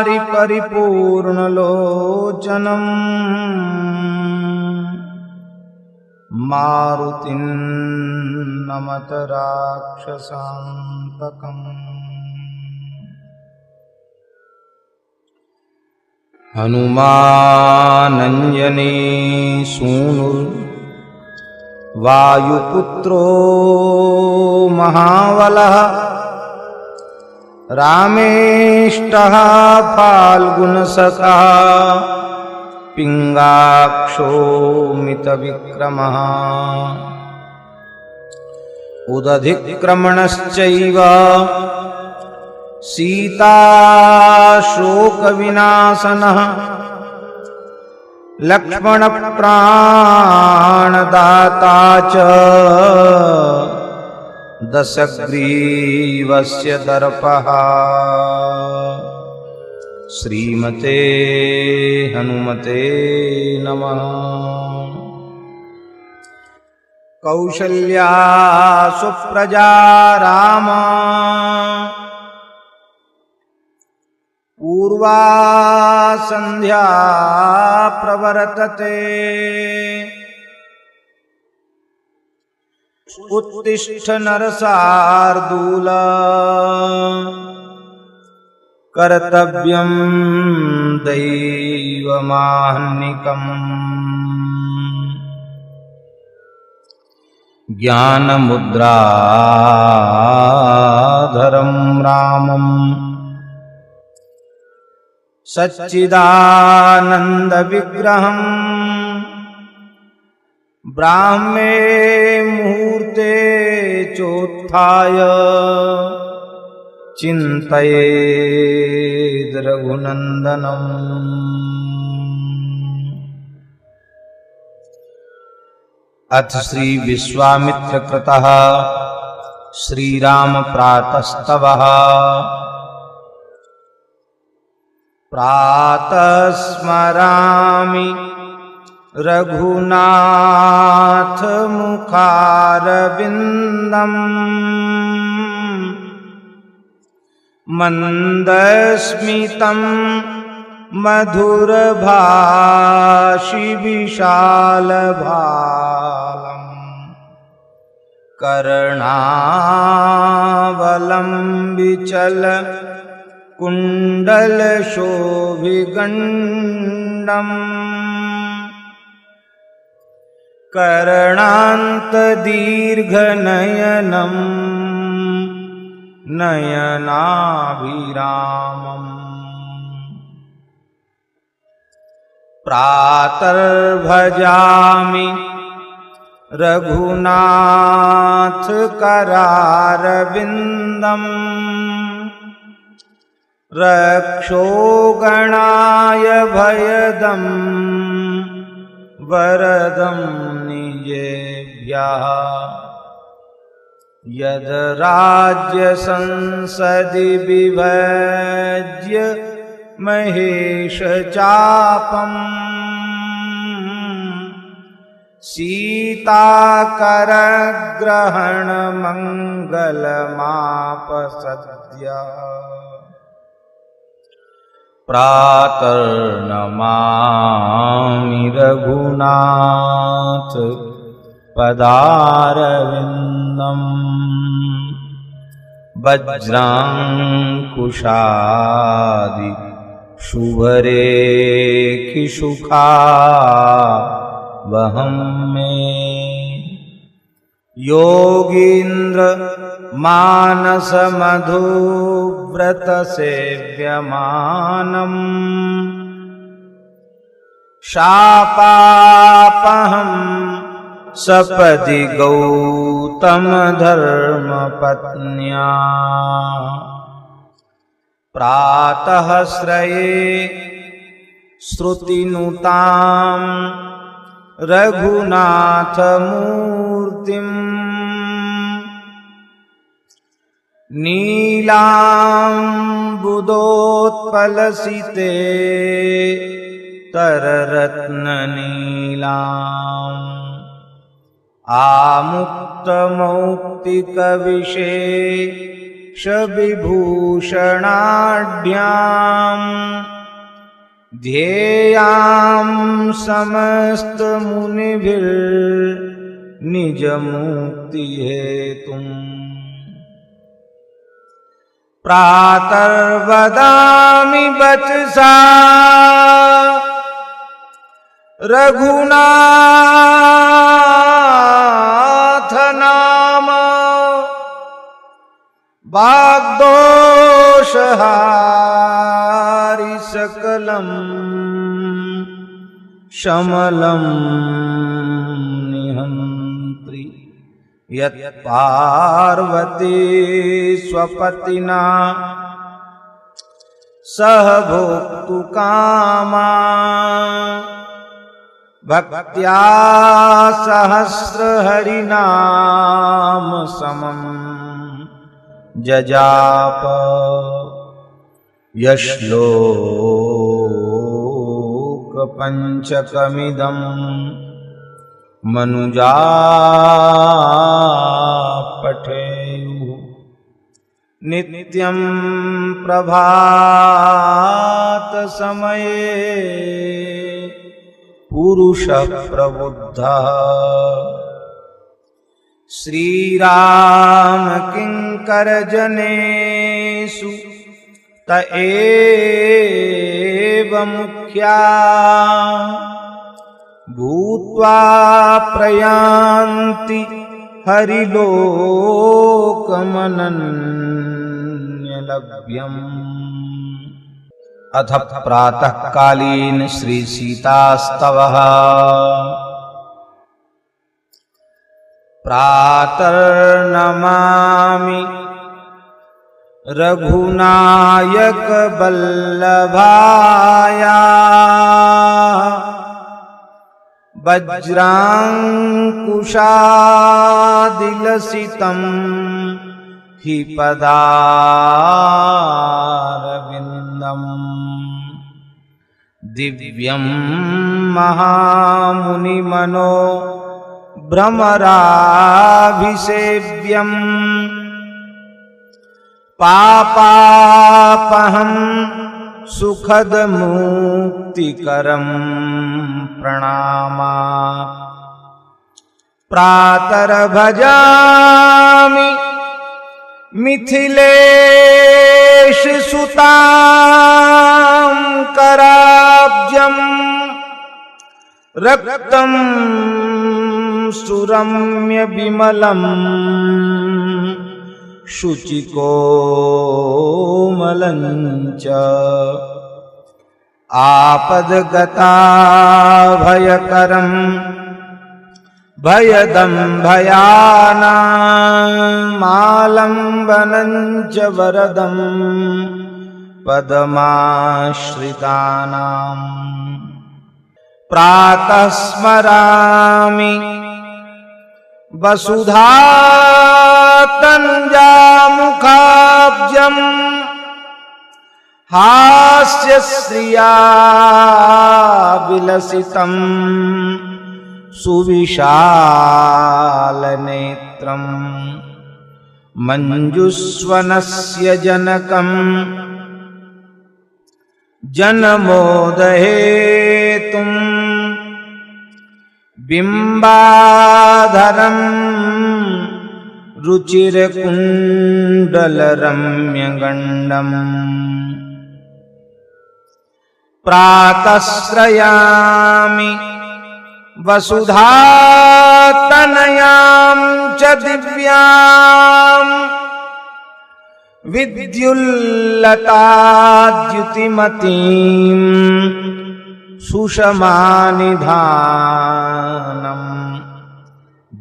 मुरारि परिपूर्णलोचनम् मारुतिं नमत राक्षसान्तकम्। हनुमानञ्जने सूनुर्वायुपुत्रो महाबलः रामेष्टः फाल्गुनसखः पिङ्गाक्षो मितविक्रमः उदधिक्रमणश्चैव सीताशोकविनाशनः लक्ष्मणप्राणदाता च दशग्रीवस्य दर्पः। श्रीमते हनुमते नमः। कौसल्या सुप्रजा राम पूर्वा संध्या प्रवर्तते। उत्तिष्ठ नरशार्दूल कर्तव्यं दैवमाह्निकम्। ज्ञानमुद्राधरं रामम् सच्चिदानन्दविग्रहम् ब्राह्मे मुहूर्ते चोत्थाय चिन्तयेद् रघुनन्दनम्। अथ श्री विश्वामित्र कृतः श्रीराम प्रातस्तवः। प्रातः स्मरामि रघुनाथ मुखारविन्दम् मन्दस्मितं मधुरभाषि विशालभालम् कर्णावलम्बिचल कुण्डलशोभिगण्डम् कर्णान्तदीर्घनयनम् नयनाभिरामम्। प्रातर्भजामि रघुनाथ करारविन्दम् रक्षोगणाय भयदं वरदं निजेभ्यः। यद राज्य संसदि विभज्य महेश चापम् सीताकरग्रहण मंगलमापसद्य। प्रातर्नमामि रघुनाथ पदारविन्दम् वज्राङ्कुशादि शुभरेखिसुखा वहं मे। योगीन्द्र मानस मधुव्रत सेव्यमानम् शापापहं सपदि गौतम धर्मपत्न्या। प्रातः श्रये श्रुतिनुतां रघुनाथ मूर्तिम् नीलाम्बुदोत्पलसिते तररत्ननीलाम् आमुक्तमौक्तिकविषे विभूषणाढ्याम् ध्येयां समस्तमुनिभिर्निजमुक्ति हेतुम् प्रातर्वदामि वचसा रघुनाथ नाम वाग्दोषहारि सकलं शमलं निहन्त्रि यत्पार्वती स्वपतिना सह भोक्तुकामा भक्त्या सहस्रहरिनाम समम् जजाप यश्लोकपञ्चकमिदं मनुजा पठेयुः नित्यं प्रभातसमये पुरुषः प्रबुद्धः श्रीराम किंकरजनेषु त एव मुख्या भूत्वा प्रयान्ति हरिलोकमनन्यलभ्यम्। अथ प्रातःकालीन श्री सीतास्तवः। प्रातर्नमामि रघुनायक वल्लभाया वज्रांकुशादिलसितं हि पदारविन्दम् दिव्यं महामुनिमनो भ्रमराभिसेव्यम् पापापहं सुखदमुक्तिकरं प्रणामा प्रातर्भजामि मिथिलेश सुतां कराब्जम् रक्तं सुरम्य विमलम् शुचिकोमलञ्च आपद्गता भयकरं भयदं भयानामालम्बनं च वरदं पदमाश्रितानाम् प्रातः स्मरामि वसुधातनजामुखाब्जम् हास्यश्रिया विलसितं सुविशालनेत्रं मञ्जुस्वनस्य जनकं जनमोदहेतुम् बिम्बाधरं रुचिरकुण्डलरम्यगण्डम् प्रातःश्रयामि वसुधातनयां च दिव्यां विद्युल्लताद्युतिमतीं सुषमानिधानम्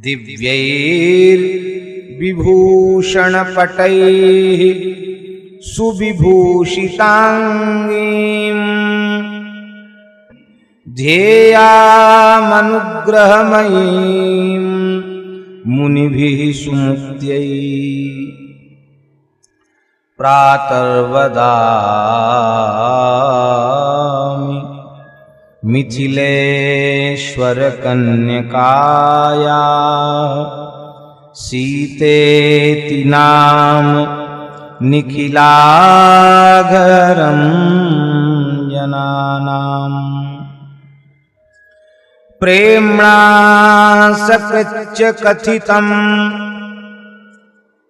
दिव्यैर्विभूषणपटैः सुविभूषिताङ्गीम् ध्येयामनुग्रहमयीं मुनिभिः सुमुक्त्यै प्रातर्वदामि मिथिलेश्वरकन्यकाया सीतेति नाम निखिलाघरं जनानां प्रेम्णा सकृच्य कथितं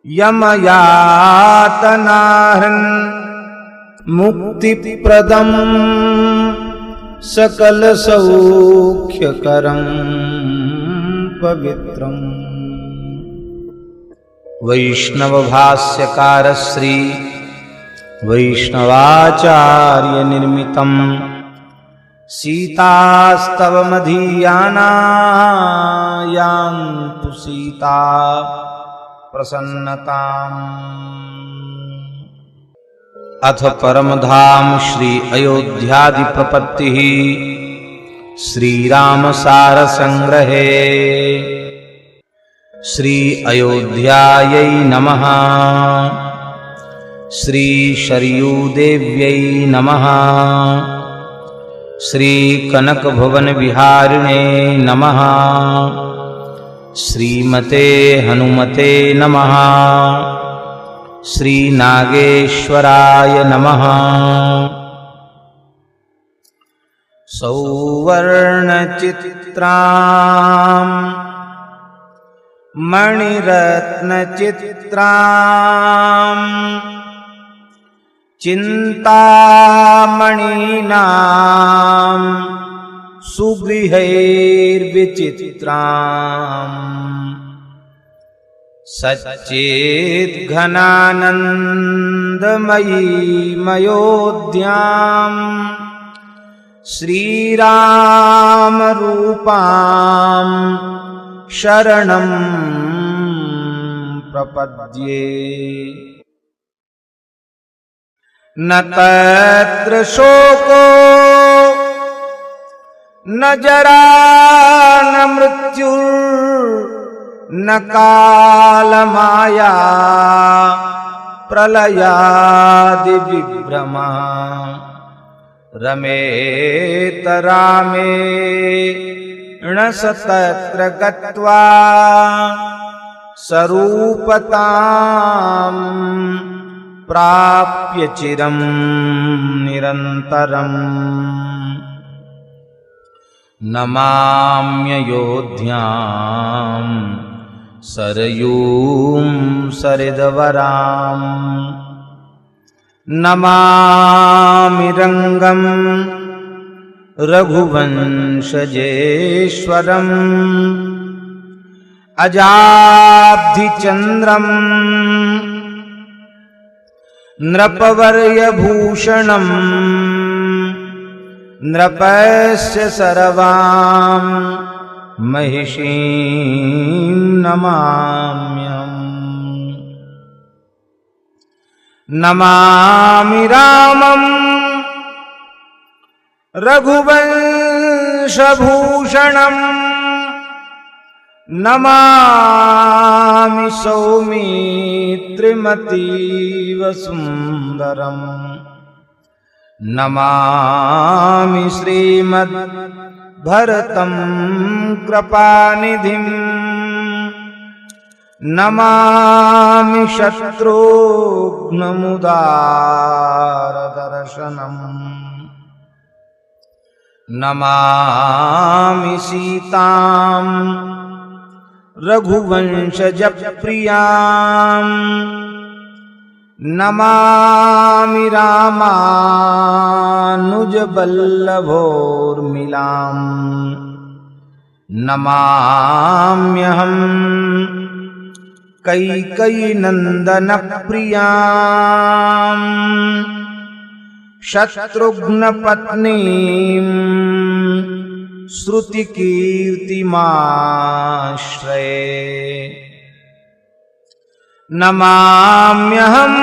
यमयातनाहं मुक्तिप्रदं सकलसौख्यकरं पवित्रम्। वैष्णवभाष्यकार श्री वैष्णवाचार्य निर्मितं सीतास्तवमधीयानायान्तु सीता प्रसन्नताम्। अथ परमधाम श्री अयोध्यादिप्रपत्तिः श्रीरामसार संग्रहे। श्री अयोध्यायै नमः। श्री शरयूदेव्यै नमः। श्री कनकभुवनविहारिणे नमः। श्रीमते हनुमते नमः। श्री नागेश्वराय नमः। सौवर्णचित्रां मणिरत्नचित्रां चिन्तामणीनां सुगृहैर्विचित्रां सच्चिद्घनानन्दमयीमयोध्यां श्रीरामरूपां शरणं प्रपद्ये। न तत्र शोको न जरा न मृत्युर्न कालमाया प्रलयादिविभ्रमः। रमेत रामेण तत्र गत्वा सरूपतां प्राप्य चिरं निरन्तरम्। नमाम्ययोध्यां सरयूं सरिदवरां। नमामि रङ्गं रघुवंशजेश्वरम्। अजाब्धिचन्द्रं नृपवर्यभूषणं नृपस्य सर्वां महिषीं नमाम्यहम्। नमामि रामं रघुवंशभूषणम्। नमामि सौमित्रिमतीव सुन्दरम्। नमामि श्रीमद्भरतं कृपानिधिम्। नमामि शत्रुघ्नमुदारदर्शनम्। नमामि सीतां रघुवंशजप्रियां। नमामि रामानुजवल्लभोर्मिलाम्। नमाम्यहम् कैकेयीनन्दनप्रियां। शत्रुघ्नपत्नीं श्रुतिकीर्तिमाश्रये। नमाम्यहं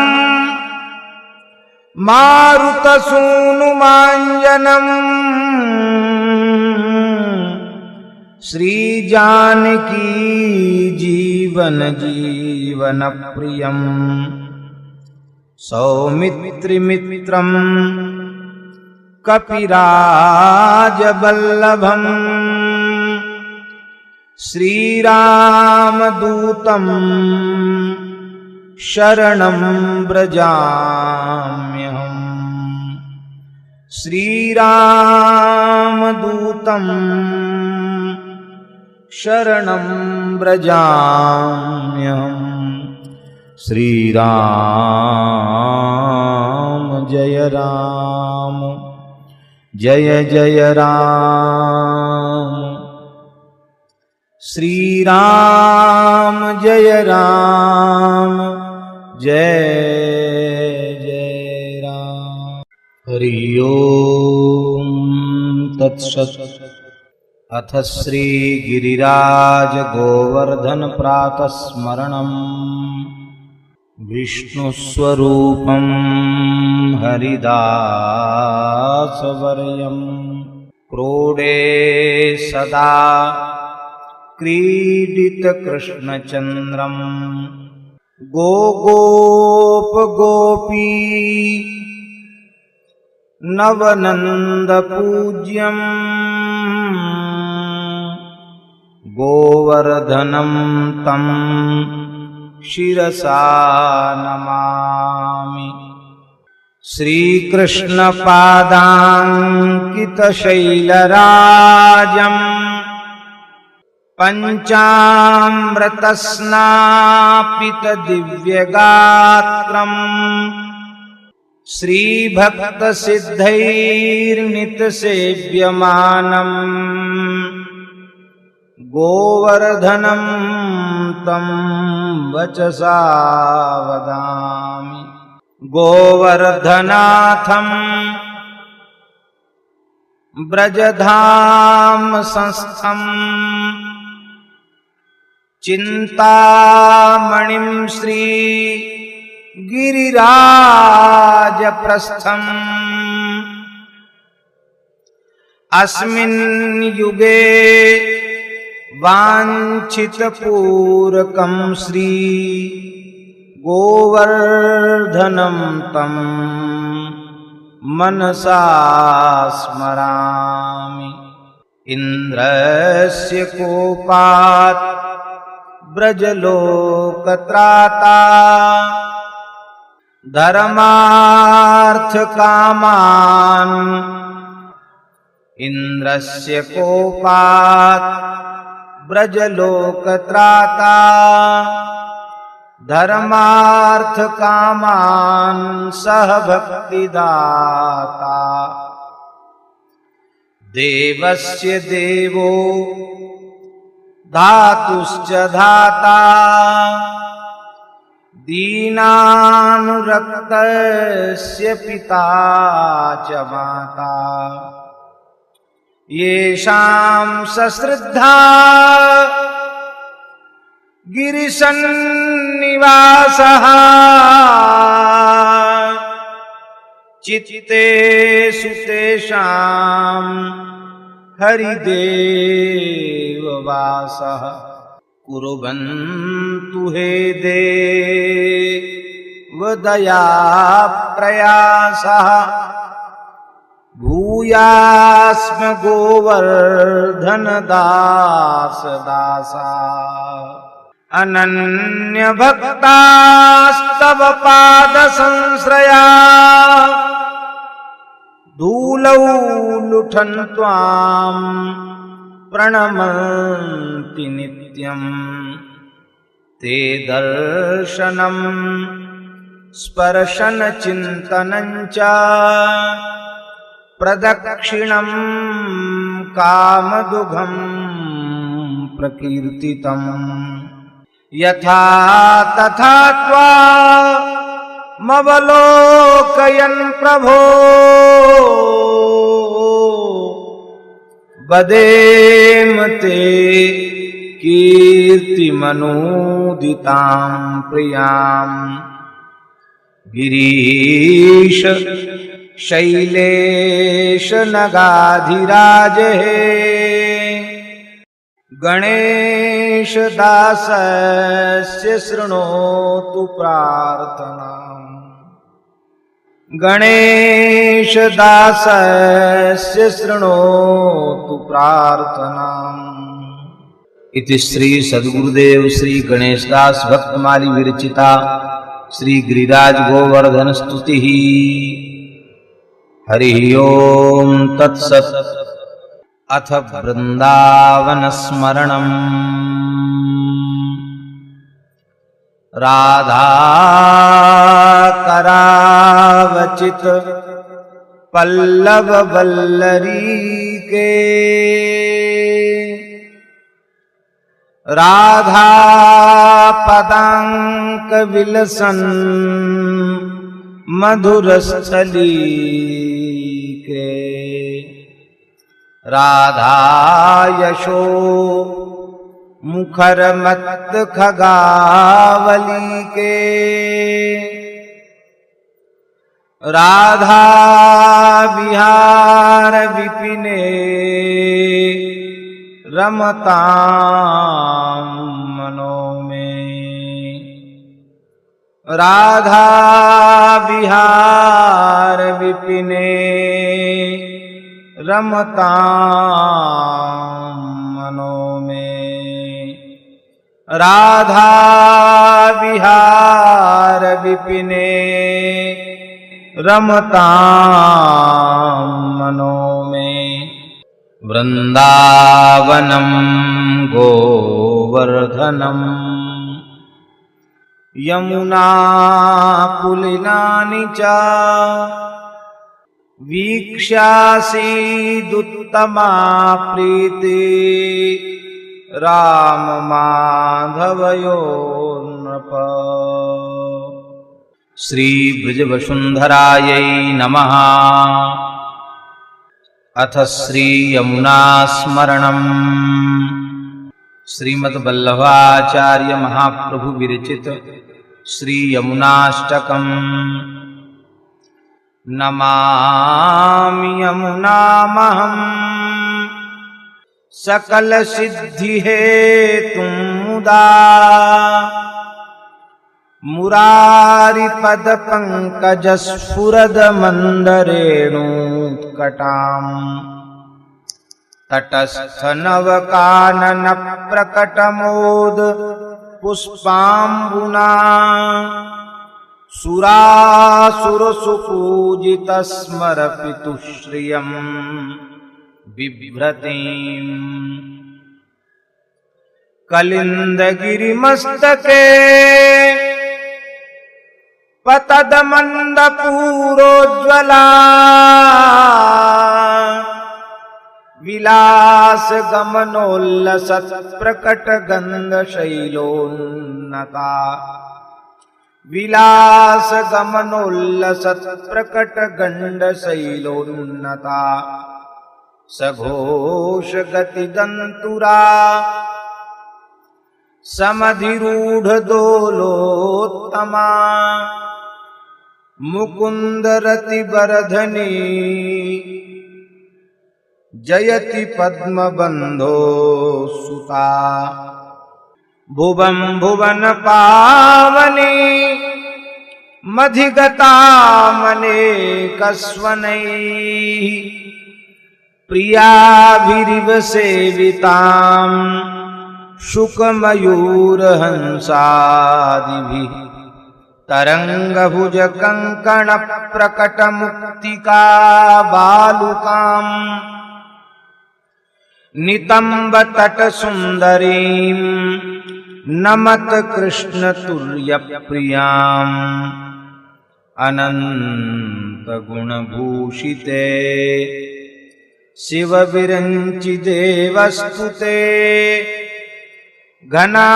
मारुतसूनुमाञ्जनम्। श्रीजानकी जीवन जीवन प्रियम्। सौमित्रिमित्रं कपिराजवल्लभम्। श्रीरामदूतं शरणं व्रजाम्यहम्। श्रीरामदूतं शरणं व्रजाम्यहम्। श्रीराम जय राम जय जय राम। श्रीराम जय राम जय जय राम। हरि ओम तत्सत्। अथ श्री गिरिराज गोवर्धन प्रातः स्मरणम्। विष्णुस्वरूपं हरिदासवर्यं क्रोडे सदा क्रीडितकृष्णचन्द्रं गोगोपगोपी नवनन्दपूज्यं गोवर्धनं तं शिरसा नमामि। श्रीकृष्णपादाङ्कितशैलराजम् पञ्चामृतस्नापितदिव्यगात्रम् श्रीभक्तसिद्धैर्नितसेव्यमानम् गोवर्धनं तं वचसा वदामि। गोवर्धनाथं ब्रजधाम संस्थं चिन्तामणिं श्री गिरिराजप्रस्थम् अस्मिन् युगे वाञ्छितपूरकं श्री गोवर्धनं तं मनसा स्मरामि। इन्द्रस्य कोपात् ब्रजलोकत्राता धर्मार्थकामान् इन्द्रस्य कोपात् ब्रजलोकत्राता धर्मार्थकामान् सह भक्तिदाता देवस्य देवो धातुश्च धाता दीनानुरक्तस्य पिता च माता येषां सश्रद्धा गिरिसन्निवासः चित्तेषु तेषां हरिदेववासः कुर्वन्तु हे देवदया प्रयासः भूयास्म गोवर्धनदास दासा अनन्यभक्तास्तव पादसंश्रया धूलौ लुठन् त्वां प्रणमन्ति नित्यम् ते दर्शनं स्पर्शन चिन्तनं च प्रदक्षिणं कामदुघं प्रकीर्तितम् यथा तथा त्वामवलोकयन् प्रभो वदेम ते कीर्तिमनोदितां प्रियां गिरीश शैलेश नगाधिराज हे गणेश दासस्य शृणोतु प्रार्थना गणेश दासस्य शृणोतु प्रार्थना। इति श्री सद्गुरुदेव श्री गणेशदास भक्तमाली विरचिता श्री गिरिराज गोवर्धन स्तुति। हरि ओम तत्सत्। अथ वृंदावन स्मरणम्। राधा करावचित पल्लव वल्लरी के, राधा पदांक विलसन मधुर स्थली के, राधा यशो मुखर मत खगावली के, राधा विहार विपिने रमतां मनो में, राधा विहार विपिने रमतां मनो में, राधा विहार विपिने रमतां मनो में। वृंदावनं गोवर्धनम् यमुना पुलिनानि च वीक्ष्यासीदुत्तमा प्रीति राम माधवयोर्नृप। श्री ब्रजवसुंधरायै नमः। अथ श्री यमुना स्मरणम्। श्रीमद्वल्लभाचार्य महाप्रभु विरचित श्री यमुनाष्टकम्। नमामि यमुनामहम् सकल सिद्धि हेतुं मुदा, मुरारि पद पंकज स्फुरद मंदरेणुत्कटाम्, तटस्थ नव कानन प्रकट मोद पुष्पाम्बुना, सुरासुर सुपूजित स्मर पितुश्रियम् बिभ्रतीम्। कलिन्दगिरिमस्तके पतद मंदपूरोज्ज्वला, विलास गमनोल्लसत् प्रकट गंध शैलोन्नता, विलास गमनोल्लसत् प्रकट गंड शैलोन्नता, सघोष गति दंतुरा समधिरूढ़ दोलोत्तमा, मुकुंद रति बरधनी जयति पद्म बंधो सुता, भुवं भुवन पावनी मधिगता मनेक स्वनैः, प्रियाभिरिव सेविताम् शुकमयूर हंसादिभिः, तरंगभुज कंकण प्रकट मुक्तिका बालुकाम्, नितंब तट सुंदरीं नमत कृष्ण तुल्य प्रियाम्, अनंत गुण भूषिते शिव विरंचि देवस्तुते, घना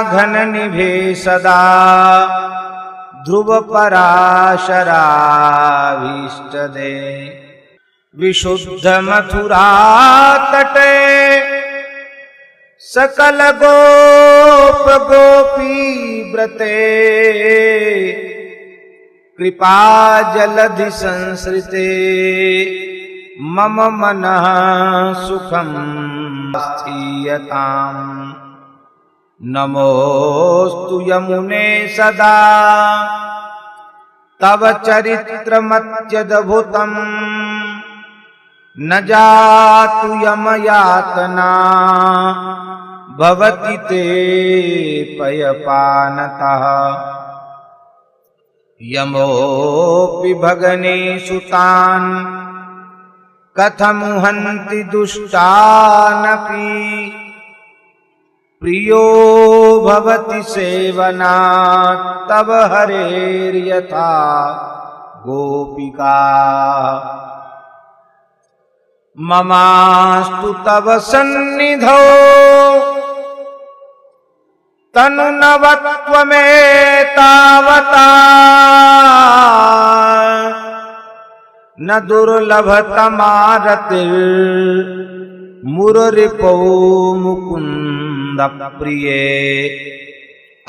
घन निभे सदा ध्रुव पराशराभीष्टदे, विशुद्ध मथुरा तटे सकल गोप गोपी व्रते, कृपा जलधि संसृते मम मनः सुखं स्थीयताम्। नमोस्तु यमुने सदा तव चरित्रमत्यद्भुतम्, न जातु यमयातना भवति ते पयपानतः। यमोऽपि भगनेषु तान् कथमुहन्ति दुष्टानपि प्रियो भवति सेवनात् तव हरेर्यथा गोपिका ममास्तु तव सन्निधौ तनुनवत्वमेतावता न दुर्लभतमारतिर्मुररिपौ मुकुन्द प्रिये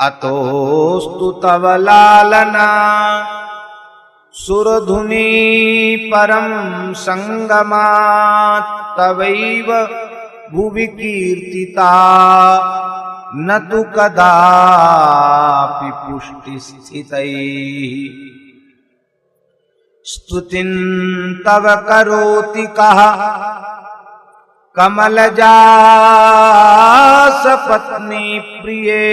अतोऽस्तु तव लालना सुरधुनी परं संगमात् तवैव भुवि कीर्तिता न तु कदापि पुष्टिस्थितैः स्तुतिं तव करोति कः कमलजासपत्नी प्रिये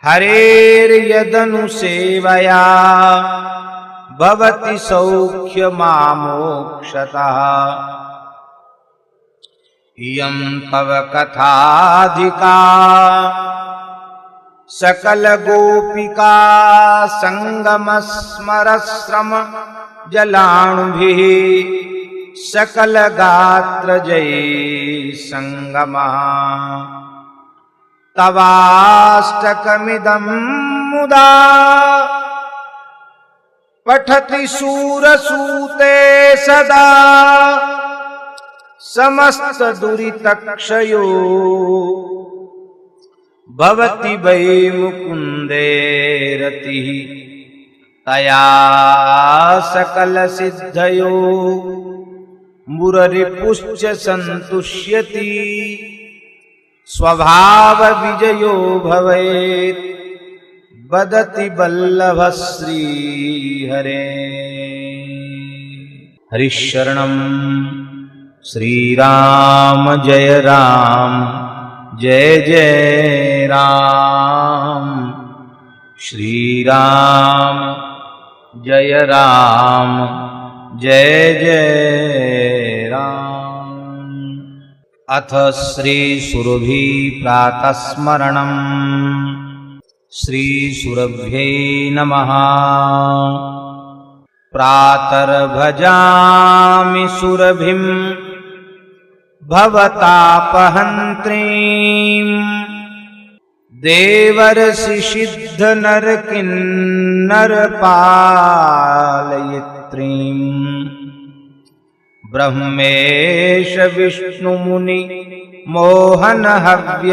हरेर्यदनुसेवया भवति सौख्यमामोक्षतः इयं तव कथाधिका सकलगोपिका संगमस्मरश्रम जलाणुभिः सकलगात्रजै संगमः तवाष्टकमिदं मुदा पठति शूरसूते सदा समस्त दुरितक्षयो भवति वै मुकुन्दे रतिः तया सकल सिद्धयो मुररिपुश्च सन्तुष्यति स्वभाव विजयो भवेत् वदति वल्लभ श्री हरे हरिशरणम् श्रीराम जय राम जय जय राम श्रीराम जय राम जय जय राम। अथ श्री सुरभि प्रातः स्मरणम्। श्री सुरभ्यै नमः। प्रातर्भजामि सुरभिं भवतापहन्त्रीं देवर्षिसिद्धनरकिन्नरपालयित्रीं ब्रह्मेश विष्णुमुनि मोहनहव्यदात्रीं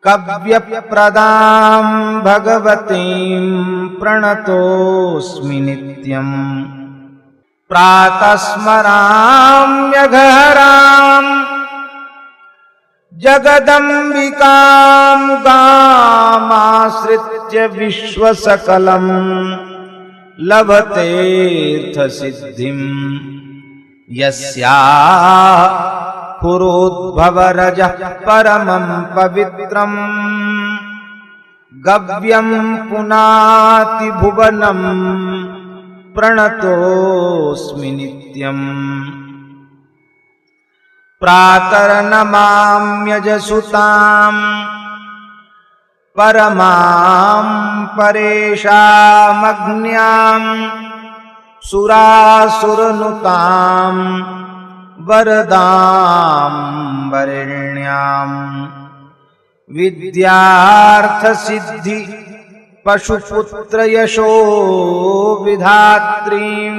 कव्यप्रदां भगवतीं प्रणतोऽस्मि नित्यम्। प्रातः स्मराम्यघहरां जगदम्बिकां गामाश्रित्य विश्वसकलं लभतेऽर्थसिद्धिं यस्याः पुरोद्भवरजः परमं पवित्रम् गव्यं पुनाति भुवनं प्रणतोऽस्मि नित्यम्। प्रातर्नमाम्यजसुतां परमां परेशामग्न्यां सुरासुरनुतां वरदां वरेण्यां विद्यार्थसिद्धि पशुपुत्रयशो विधात्रीं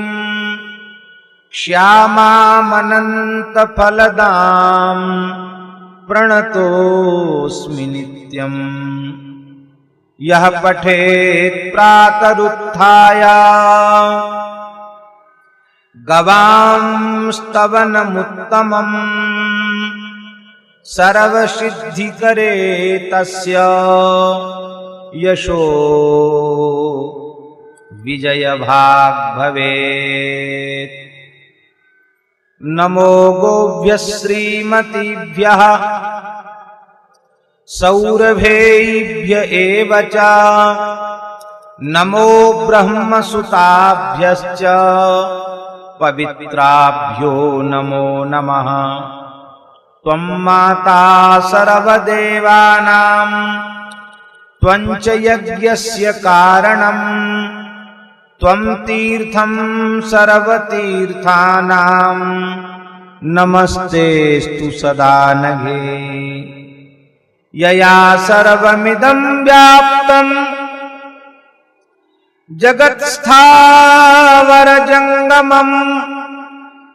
श्यामामनन्तफलदां प्रणतोऽस्मि नित्यम्। यः पठेत् प्रातरुत्थाय गवां स्तवनमुत्तमम् सर्वसिद्धिकरे तस्य यशो विजयभाग् भवेत्। नमो गोभ्यः श्रीमतीभ्यः सौरभेभ्य एव च नमो ब्रह्मसुताभ्यश्च पवित्राभ्यो नमो नमः। त्वं माता सर्वदेवानां त्वं च यज्ञस्य कारणम् त्वं तीर्थं सर्वतीर्थानां नमस्तेस्तु सदा नघे। यया सर्वमिदं व्याप्तं जगत्स्थावरजङ्गमं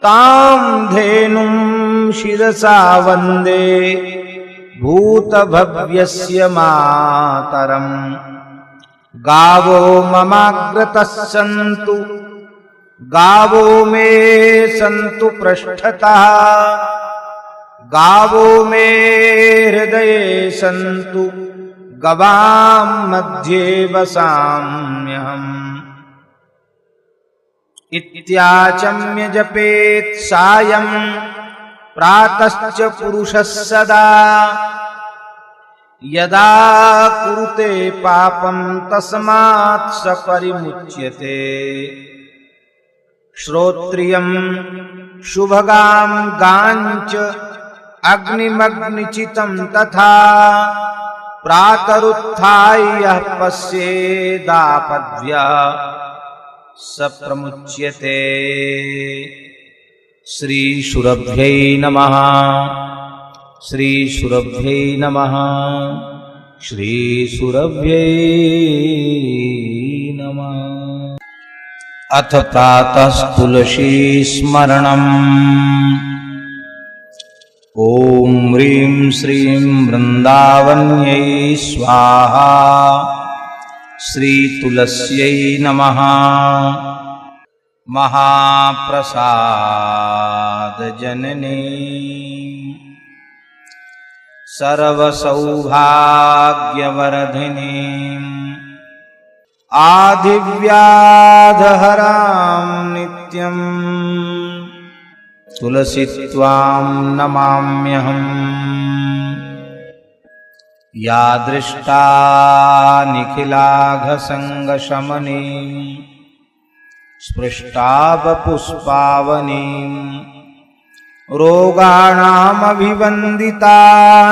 तां धेनुं शिरसा वन्दे भूतभव्यस्य मातरम्। गावो ममाग्रतः सन्तु गावो मे सन्तु पृष्ठतः गावो मे हृदये सन्तु गवां मध्ये वसाम्यहम्। इत्याचम्य जपेत् सायं प्रातश्च पुरुषः सदा यदा कुरुते पापं तस्मात् स परिमुच्यते। श्रोत्रियं शुभगां गाञ्च अग्निमग्निचितं तथा प्रातरुत्थाय यः पश्येदापद्भ्यः स प्रमुच्यते। श्रीशुरभ्यै नमः। श्रीशुरभ्यै नमः। श्रीशुरभ्यै नमः। अथ प्रातः तुलसी स्मरणम्। ॐ ह्रीं श्रीं वृन्दावन्यै स्वाहा। श्रीतुलस्यै नमः। महाप्रसादजननी सर्वसौभाग्यवर्धिनी आधिव्याधहरां नित्यं तुलसी त्वां नमाम्यहम्। या दृष्टा निखिलाघसङ्गशमनीं स्पृष्टावपुष्पावनीं रोगाणामभिवन्दिता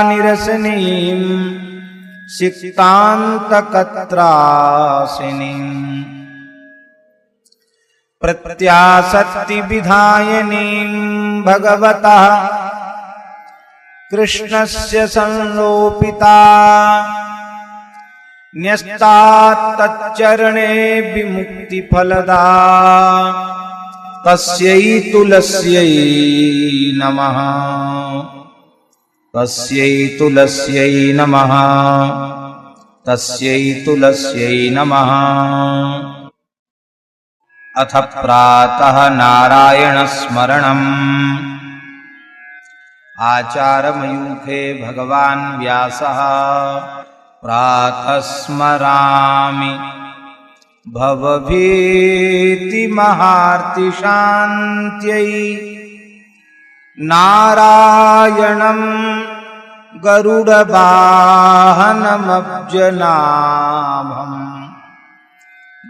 निरसनीं सिक्तान्तकत्रासिनीं प्रत्यासक्तिविधायिनीं भगवतः कृष्णस्य संलोपिता न्यस्तात्तच्चरणे विमुक्तिफलदा तस्यै तुलस्यै नमः। तस्यै तुलस्यै नमः। तस्यै तुलस्यै नमः। अथ प्रातः नारायणस्मरणम्। आचार्यमयूखे भगवान् व्यासः प्रातः स्मरामि भवभीतिमहार्तिशान्त्यै नारायणं गरुडवाहनमब्जनाभम्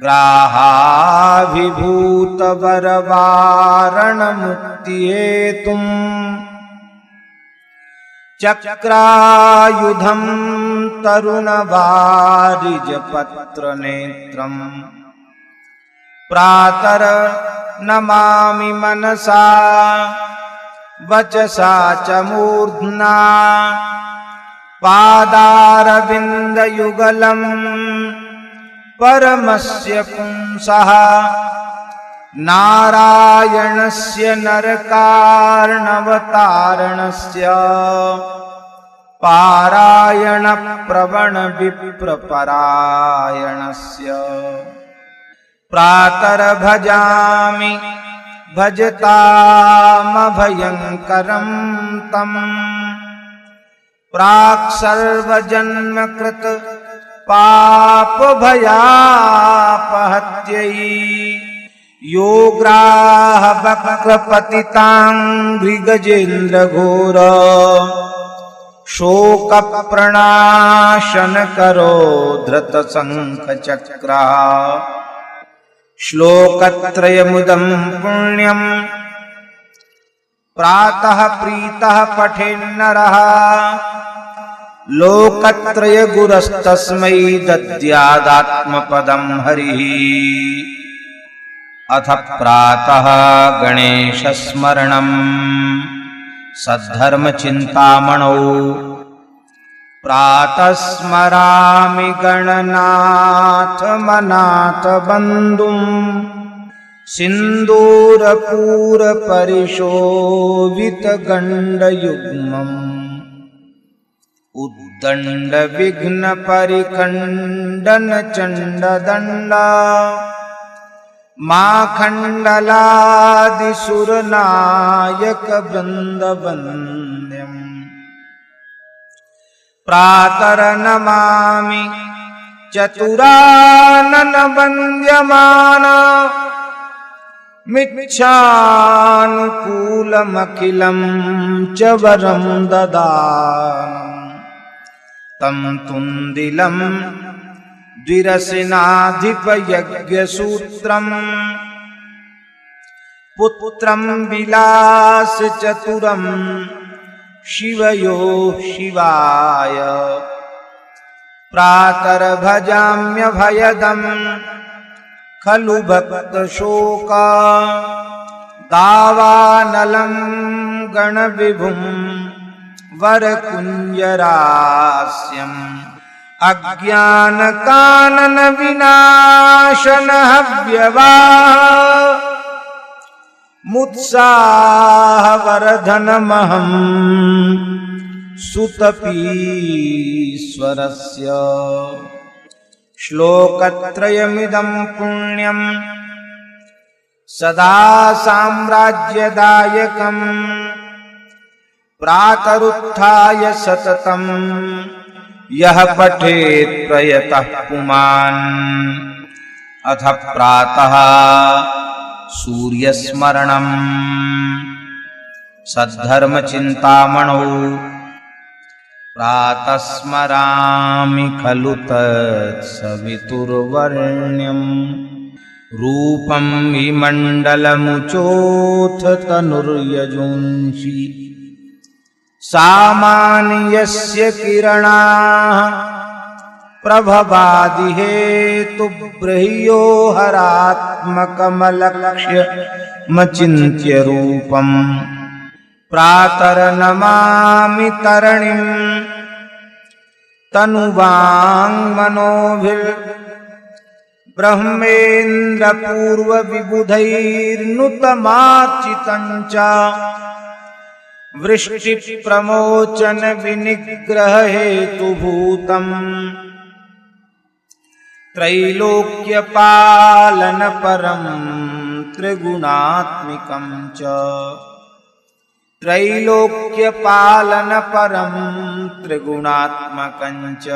ग्राहाभिभूतवरवारणमुक्तिहेतुम् चक्रायुधं तरुणवारिजपत्रनेत्रम् प्रातर्नमामि मनसा वचसा च मूर्ध्ना पादारविन्दयुगलं परमस्य पुंसः नारायणस्य नरकार्णवतारणस्य पारायणप्रवणविप्रपरायणस्य प्रातर्भजामि भजतामभयङ्करं तम् प्राक्सर्वजन्मकृत पापभयापहत्यै योग्राहवक्रपतिताङ्घ्रिगजेन्द्रघोर शोकप्रणाशनकरो धृतशङ्खचक्रः श्लोकत्रयमुदं पुण्यं प्रातः प्रीतः पठेन्नरः लोकत्रयगुरस्तस्मै दद्यादात्मपदं हरिः। अथ प्रातः गणेशस्मरणं सद्धर्मचिन्तामणौ प्रातः स्मरामि गणनाथमनाथबन्धुं सिन्दूरपूरपरिशोभितगण्डयुग्मम् उद्दण्डविघ्नपरिखण्डनचण्डदण्डा माखण्डलादिसुरनायकवृन्दवन्द्यम् प्रातरनमामि चतुराननवन्द्यमान मिच्छानुकूलमखिलं च वरं ददानम् तं तुन्दिलं द्विरसनाधिपयज्ञसूत्रम् पुत्रं विलासचतुरं शिवयो शिवाय प्रातर्भजाम्यभयदं खलु भक्तशोका दावानलं गणविभुं वरकुञ्जरास्यम् अज्ञानकाननविनाशनहव्यवाः मुत्साहवर्धनमहं सुतपीश्वरस्य श्लोकत्रयमिदं पुण्यं सदा साम्राज्यदायकं प्रातरुत्थाय सततं यः पठेत् प्रयतः पुमान्। अथ प्रातः सूर्यस्मरणं सद्धर्मचिन्तामणौ प्रातः स्मरामि खलु तत्सवितुर्वरेण्यं रूपं विमण्डलमुचोऽथ तनुर्यजुंषि सामान्यस्य किरणाः प्रभवादिहेतुब्रह्यो हरात्मकमलक्ष्यमचिन्त्य रूपम् प्रातर्नमामि तरणिं तनुवाङ्मनोभिर्ब्रह्मेन्द्रपूर्वविबुधैर्नुतमार्चितं च वृष्टिप्रमोचनविनिग्रहहेतुभूतम् त्रैलोक्यपालनपरं त्रिगुणात्मिकं च त्रैलोक्यपालनपरं त्रिगुणात्मकं च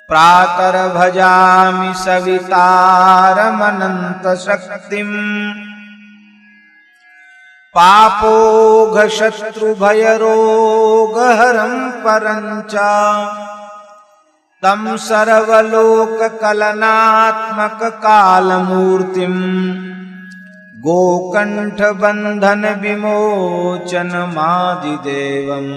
प्रातर्भजामि सवितारमनन्तशक्तिम् पापोघशत्रुभयरोगहरं परं च तं सर्वलोककलनात्मककालमूर्तिं गोकण्ठबन्धनविमोचनमादिदेवम्